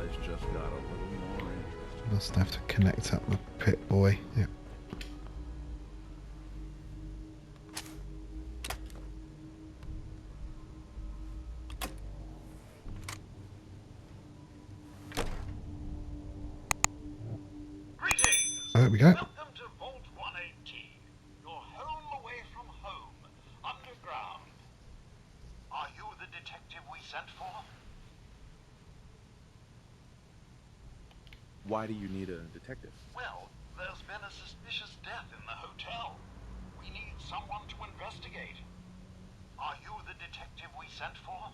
has just got a little more interesting. Must have to connect up with Pip-Boy. Yep. Oh, there we go. Welcome to Vault 118, your home away from home, underground. Are you the detective we sent for? Why do you need a detective? Well, there's been a suspicious death in the hotel. We need someone to investigate. Are you the detective we sent for?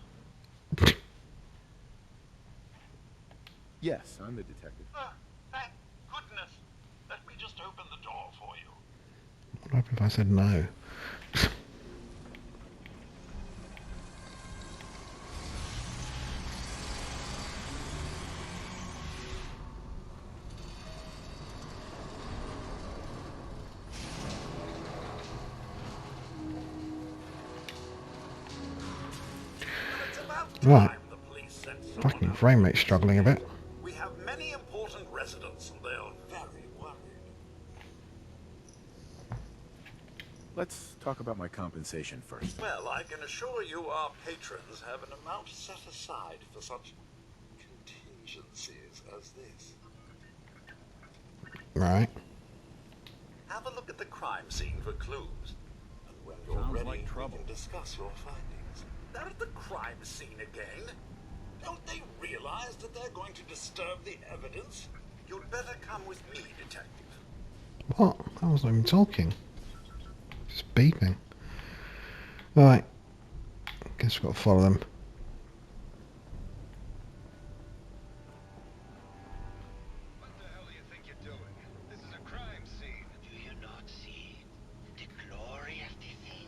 Yes, I'm the detective. Thank goodness. Let me just open the door for you. What would happen if I said no? Right. The police sent someone Fucking out. frame rate's struggling a bit. We have many important residents and they are very worried. Let's talk about my compensation first. Well, I can assure you our patrons have an amount set aside for such contingencies as this. Right. Have a look at the crime scene for clues. And when you're Sounds ready, like trouble. we can discuss your findings. They're at the crime scene again? Don't they realize that they're going to disturb the evidence? You'd better come with me, detective. What? I wasn't even talking. Just beeping. Right. Guess we've got to follow them. What the hell do you think you're doing? This is a crime scene. Do you not see the glory of the thing?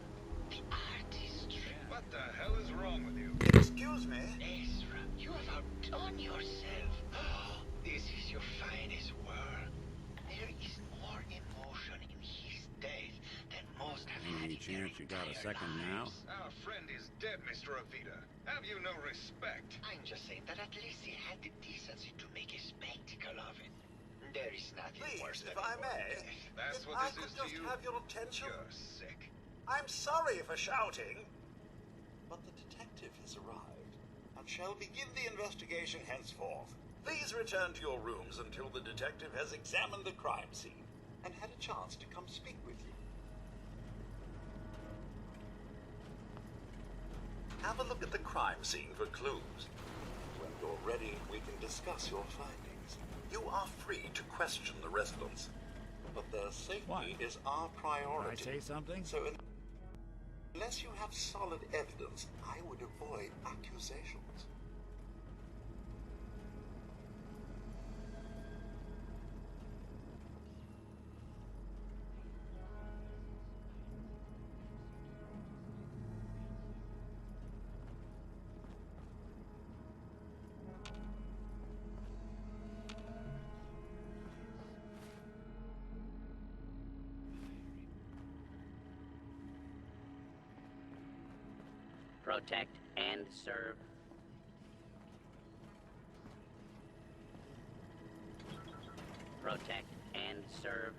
The artistry. What the hell is wrong with you? Excuse me? Ezra, you have outdone yourself. This is your finest work. There is more emotion in his death than most have had Any in their chance you got a entire second now? lives. Our friend is dead, Mr. Avita. Have you no respect? I'm just saying that at least he had the decency to make a spectacle of it. There is nothing worse Please, than if I a may, death. That's if what I this could is to just you? have your attention. You're sick. I'm sorry for shouting. But the detective has arrived and shall begin the investigation henceforth. Please return to your rooms until the detective has examined the crime scene and had a chance to come speak with you. Have a look at the crime scene for clues. When you're ready, we can discuss your findings. You are free to question the residents, but their safety What? is our Did I priority. say something? So unless you have solid evidence, I would avoid accusations. Protect and serve. Protect and serve.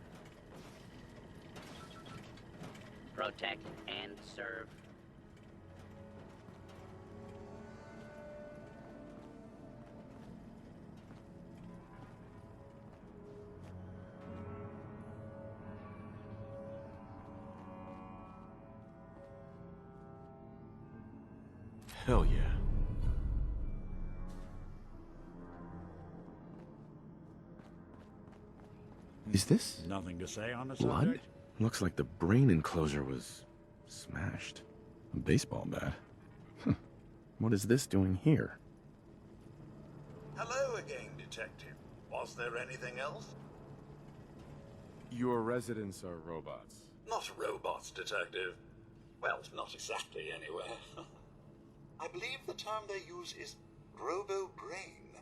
Protect and serve. Hell yeah. Is this Nothing to say on the blood? subject? Looks like the brain enclosure was smashed. A baseball bat. What is this doing here? Hello again, detective. Was there anything else? Your residents are robots. Not robots, detective. Well, not exactly, anyway. I believe the term they use is Robobrain.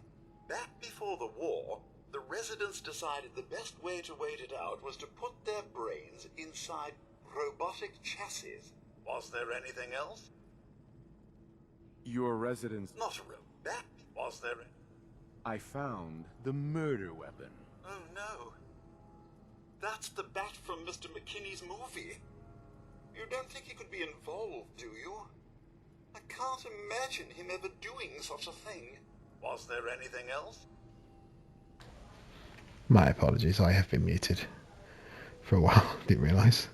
Back before the war, the residents decided the best way to wait it out was to put their brains inside robotic chassis. Was there anything else? Your residents... Not a robot. Was there... I found the murder weapon. Oh no. That's the bat from Mr. McKinney's movie. You don't think he could be involved, do you? I can't imagine him ever doing such a thing. Was there anything else? My apologies, I have been muted for a while, didn't realise.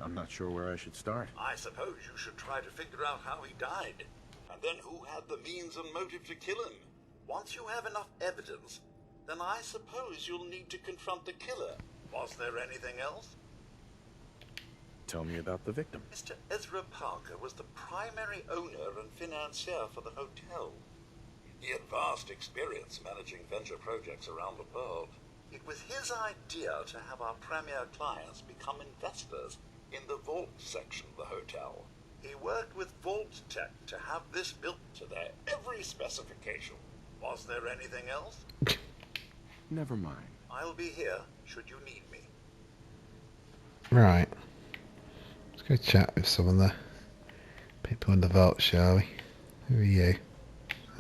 I'm not sure where I should start. I suppose you should try to figure out how he died. And then who had the means and motive to kill him. Once you have enough evidence, then I suppose you'll need to confront the killer. Was there anything else? Tell me about the victim. Mr. Ezra Parker was the primary owner and financier for the hotel. He had vast experience managing venture projects around the world. It was his idea to have our premier clients become investors in the vault section of the hotel. He worked with Vault Tech to have this built to their every specification. Was there anything else? Never mind. I'll be here should you need me. Right. Let's go chat with some of the people in the vault, shall we? Who are you?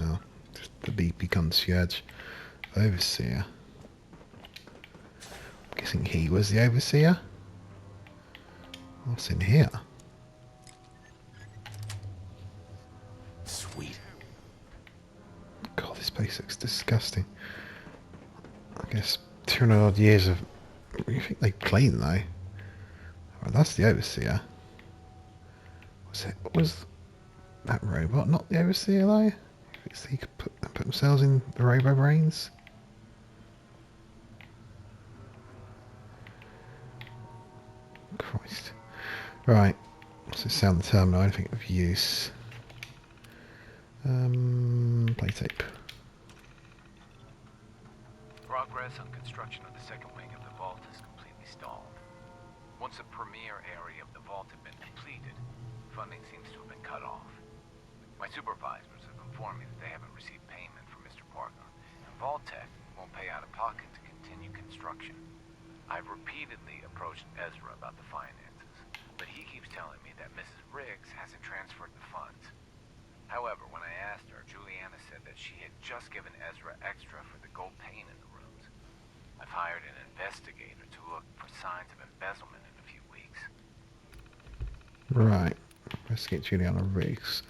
Oh, just the BP concierge. Overseer. I'm guessing he was the overseer? What's in here? Sweet. God, this place looks disgusting. I guess 200 odd years of... You think they clean though? Well, that's the overseer. Was that robot not the overseer though? He could put themselves in the Robobrains? Christ. Right. What's this sound the terminal? Anything of use? Play tape. Progress on construction of the second wing of the vault is completely stalled. Once the premier area of the vault had been completed, funding seems to have been cut off. My supervisors have informed me that they haven't received payment from Mr. Parker, and Vault Tech won't pay out of pocket to continue construction. I've repeatedly approached Ezra about the finances, but he keeps telling me that Mrs. Riggs hasn't transferred the funds. However, when I asked her, Juliana said that she had just given Ezra extra for the gold paint in the rooms. I've hired an investigator to look for signs of embezzlement in a few weeks. Right. Investigate Juliana Riggs.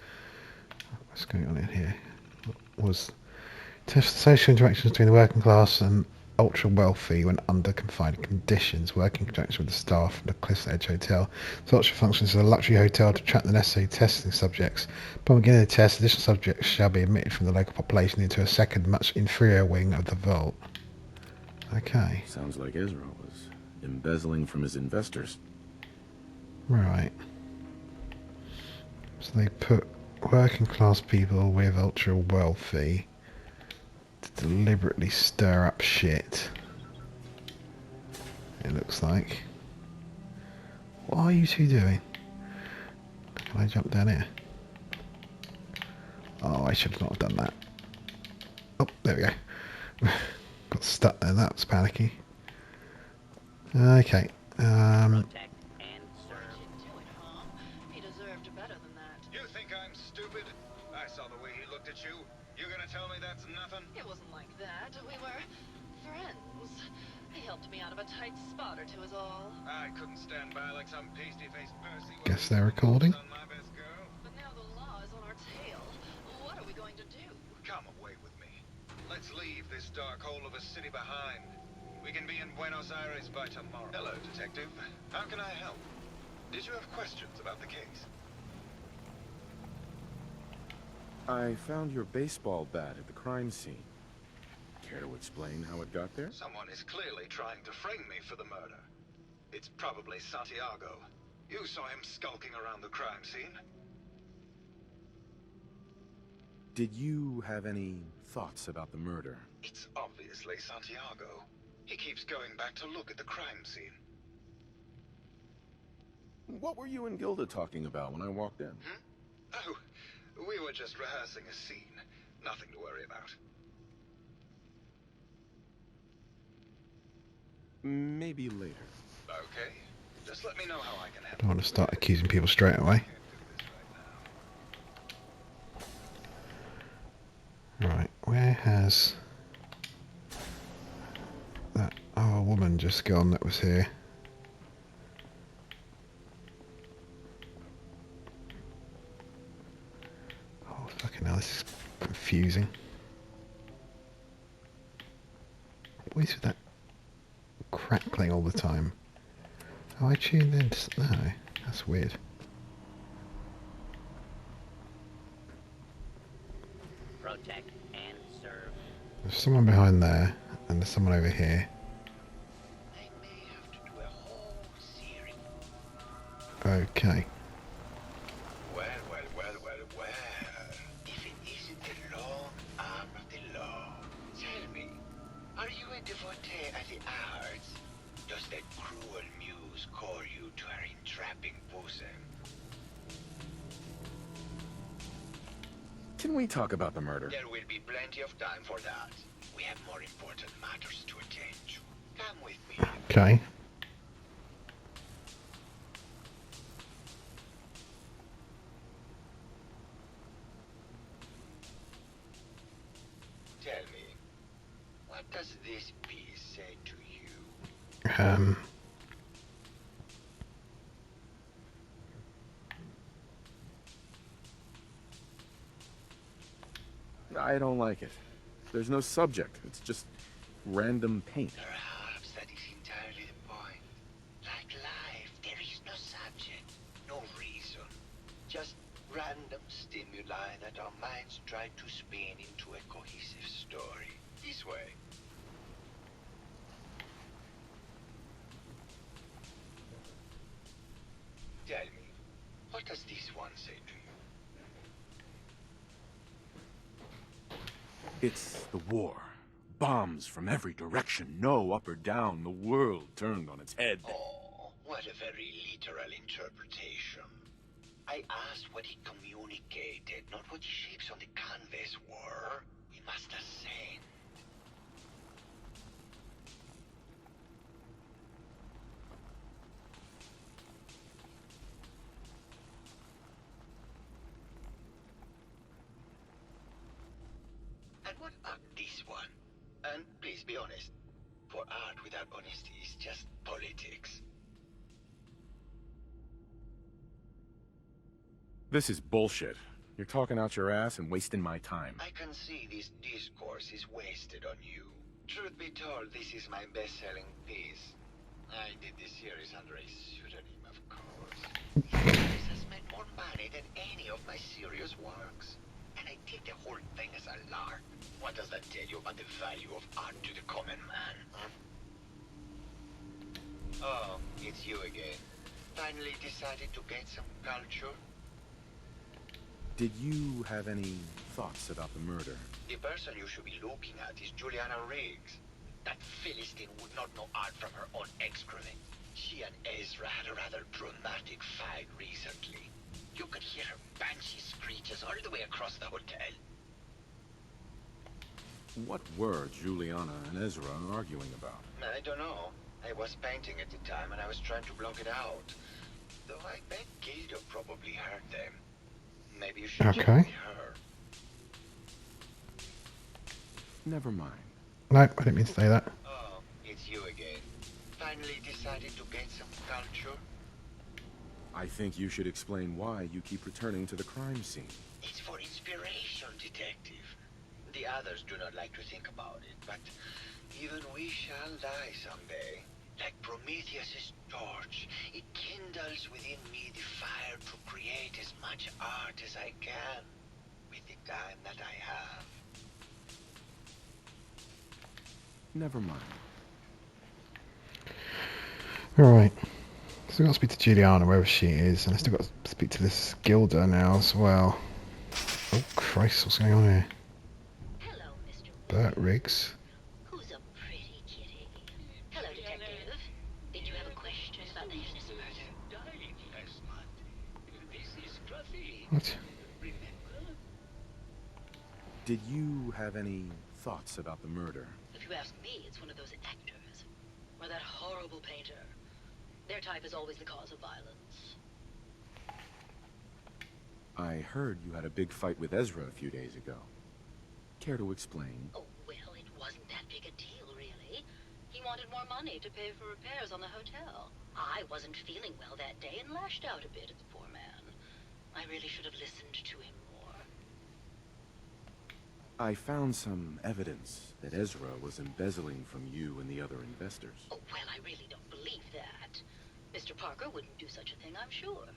What's going on in here? Was test social interactions between the working class and ultra wealthy when under confined conditions, working in conjunction with the staff from the Cliff's Edge Hotel. The ultra functions as a luxury hotel to attract the necessary testing subjects. Upon beginning the test, additional subjects shall be admitted from the local population into a second, much inferior wing of the vault. Okay. Sounds like Ezra was embezzling from his investors. Right. So they put working class people with ultra wealthy to deliberately stir up shit. It looks like. What are you two doing? Can I jump down here? Oh, I should not have done that. Oh, there we go. Got stuck there, that was panicky. Okay. Protect and serve. He deserved better than that. You think I'm stupid? I saw the way he looked at you. You gonna tell me that's nothing? It wasn't like that. We were friends. He helped me out of a tight spot or two is all. I couldn't stand by like some pasty-faced Percy. Guess they're recording. On my best girl. But now the law is on our tail. What are we going to do? Come away with me. Let's leave this dark hole of a city behind. We can be in Buenos Aires by tomorrow. Hello, detective. How can I help? Did you have questions about the case? I found your baseball bat at the crime scene. Care to explain how it got there? Someone is clearly trying to frame me for the murder. It's probably Santiago. You saw him skulking around the crime scene. Did you have any thoughts about the murder? It's obviously Santiago. He keeps going back to look at the crime scene. What were you and Gilda talking about when I walked in? Oh, we were just rehearsing a scene. Nothing to worry about. Maybe later. Okay. Just let me know how I can help. Don't want to start accusing people straight away. Right, Where has that other woman just gone that was here? Oh, fucking hell, this is confusing. What is with that crackling all the time? Oh, I tuned in to... No, that's weird. Protect and serve. There's someone behind there, and there's someone over here. I may have to do a whole series. Okay. Well. If it isn't the long arm of the law, tell me, are you a devotee of the arts? Does that cruel muse call you to her entrapping bosom? Can we talk about the murder? There will be plenty of time for that. We have more important matters to attend to. Come with me. Okay. Tell me, what does this piece say to you? I don't like it. There's no subject. It's just random paint. Perhaps that is entirely the point. Like life, there is no subject, no reason. Just random stimuli that our minds try to spin into a cohesive story. This way. Tell me, what does this one say to you? It's the war. Bombs from every direction, no up or down, the world turned on its head. Oh, what a very literal interpretation. I asked what he communicated, not what the shapes on the canvas were. He must have said. And what about this one? And please be honest, for art without honesty is just politics. This is bullshit. You're talking out your ass and wasting my time. I can see this discourse is wasted on you. Truth be told, this is my best-selling piece. I did this series under a pseudonym, of course. This series has made more money than any of my serious works. And I did the whole thing as a lark. What does that tell you about the value of art to the common man, huh? Oh, it's you again. Finally decided to get some culture? Did you have any thoughts about the murder? The person you should be looking at is Juliana Riggs. That Philistine would not know art from her own excrement. She and Ezra had a rather dramatic fight recently. You could hear her banshee screeches all the way across the hotel. What were Juliana and Ezra arguing about? I don't know. I was painting at the time and I was trying to block it out. Though I bet Gilda probably heard them. Maybe you should check with her. Never mind. No, I didn't mean to say that. Oh, it's you again. Finally decided to get some culture? I think you should explain why you keep returning to the crime scene. It's for inspiration, detective. The others do not like to think about it, but even we shall die someday. Like Prometheus's torch, it kindles within me the fire to create as much art as I can with the time that I have. Never mind. Alright. Still got to speak to Juliana wherever she is, and I still got to speak to this Gilda now as well. Oh Christ, what's going on here? Hello, Mr. Bert Riggs. Who's a pretty kitty? Hello, detective. Did you have a question about the heinous murder? What? Did you have any thoughts about the murder? If you ask me, it's one of those actors. Or that horrible painter. Their type is always the cause of violence. I heard you had a big fight with Ezra a few days ago. Care to explain? Oh, well, it wasn't that big a deal, really. He wanted more money to pay for repairs on the hotel. I wasn't feeling well that day and lashed out a bit at the poor man. I really should have listened to him more. I found some evidence that Ezra was embezzling from you and the other investors. Oh, well, I really don't believe that. Mr. Parker wouldn't do such a thing, I'm sure.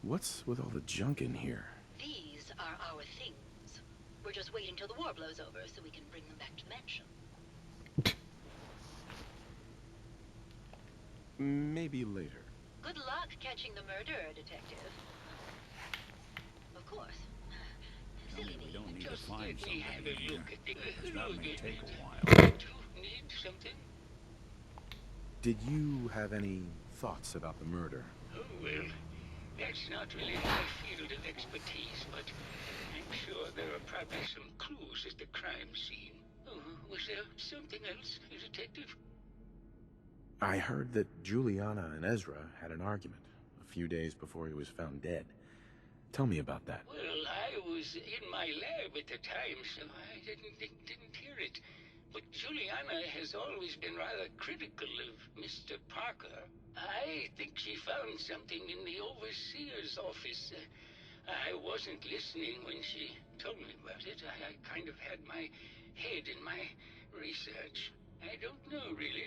What's with all the junk in here? These are our things. We're just waiting till the war blows over so we can bring them back to the mansion. Maybe later. Good luck catching the murderer, Detective. Of course. Silly me. We don't need to Just find let me have something a in look here. at the... That may take a while. Do you need something? Did you have any thoughts about the murder? Oh, well, that's not really my field of expertise, but I'm sure there are probably some clues at the crime scene. Oh, was there something else, Detective? I heard that Juliana and Ezra had an argument a few days before he was found dead. Tell me about that. Well, I was in my lab at the time, so I didn't hear it. But Juliana has always been rather critical of Mr. Parker. I think she found something in the overseer's office. I wasn't listening when she told me about it. I kind of had my head in my research. I don't know, really.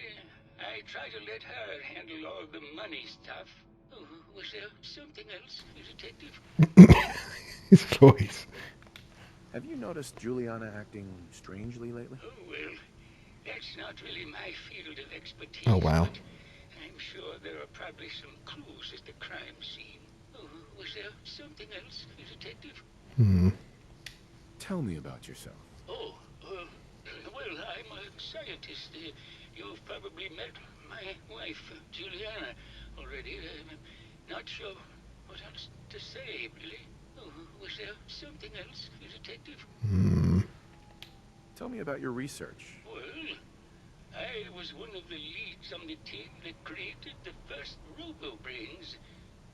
I try to let her handle all the money stuff. Oh, was there something else, Detective? His voice. Have you noticed Juliana acting strangely lately? Oh, well, that's not really my field of expertise. Oh, wow. But I'm sure there are probably some clues at the crime scene. Oh, was there something else, Detective? Tell me about yourself. Oh, well, I'm a scientist. You've probably met my wife, Juliana, already. I'm not sure what else to say, really. Oh, was there something else, Detective? Tell me about your research. Well, I was one of the leads on the team that created the first Robobrains,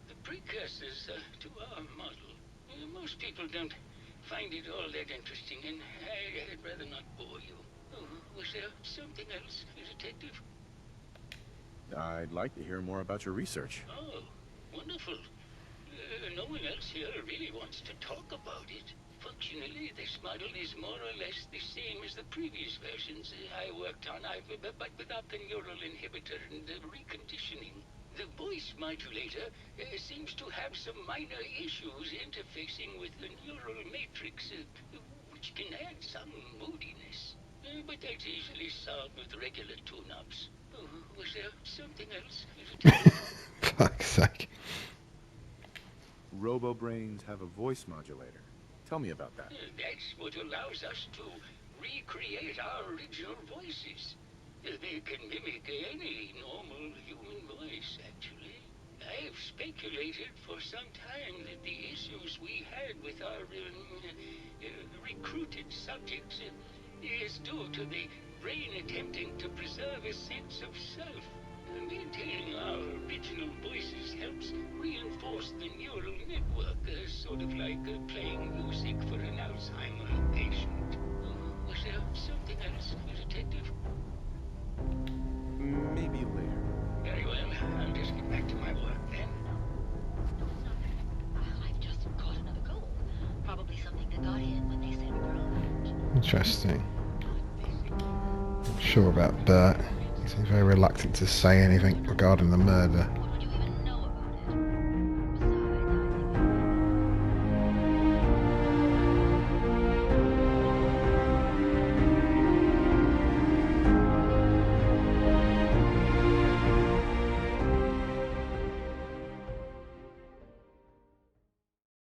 the precursors to our model. Most people don't find it all that interesting, and I'd rather not bore you. Oh, was there something else, Detective? I'd like to hear more about your research. Oh, wonderful. No one else here really wants to talk about it. Functionally, this model is more or less the same as the previous versions I worked on, but without the neural inhibitor and the reconditioning. The voice modulator seems to have some minor issues interfacing with the neural matrix, which can add some moodiness. But that's easily solved with regular tune-ups. Oh, was there something else? Fuck's sake. Robobrains have a voice modulator. Tell me about that. That's what allows us to recreate our original voices. They can mimic any normal human voice, actually. I've speculated for some time that the issues we had with our recruited subjects is due to the brain attempting to preserve a sense of self. Maintaining our original voices helps reinforce the neural network, sort of like playing music for an Alzheimer patient. Was there something else, Detective? Maybe later. Very well. I'll just get back to my work then. I've just caught another goal. Probably something that got in when they said we were around. Interesting. Not sure about Bert. He seems very reluctant to say anything regarding the murder.